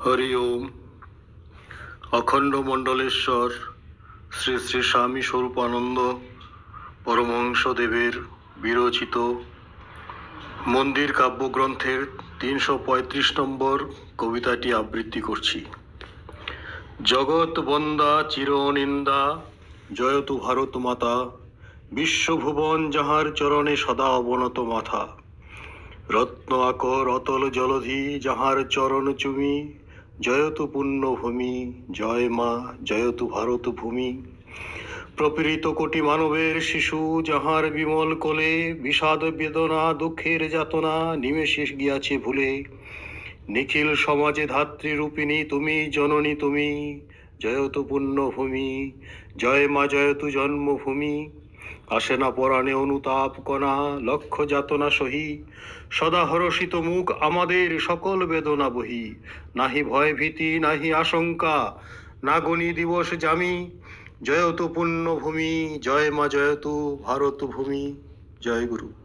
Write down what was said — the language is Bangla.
হরি ওম। অখণ্ড মণ্ডলেশ্বর শ্রী শ্রী স্বামী স্বরূপানন্দ পরমহংস দেবের বিরচিত মন্দির কাব্যগ্রন্থের ৩৩৫ নম্বর কবিতাটি আবৃত্তি করছি। জগৎ বন্দা চিরনিন্দা জয়তু ভারত মাতা, বিশ্বভুবন যাহার চরণে সদা অবনত মাথা। রত্ন আকর অতল জলধি যাহার চরণ চুমি, জয়তু পুণ্যভূমি জয় মা জয়তু ভারত ভূমি। প্রপীড়িত কোটি মানবের শিশু যাহার বিমল কোলে, বিষাদ বেদনা দুঃখের যাতনা নিমেষে গিয়াছে ভুলে। নিখিল সমাজে ধাত্রীরূপিণী তুমি জননী তুমি, জয়তু পুণ্যভূমি জয় মা জয়তু জন্মভূমি। আসে না পরাণে অনুতাপ কণা লক্ষ যাতনা সহি, সদা হরষিত মুখ আমাদের সকল বেদনা বহি। নাহি ভয় ভীতি নাহি আশঙ্কা না গণি দিবস জামি, জয়তু পুণ্যভূমি জয় মা জয়তু ভারত ভূমি। জয় গুরু।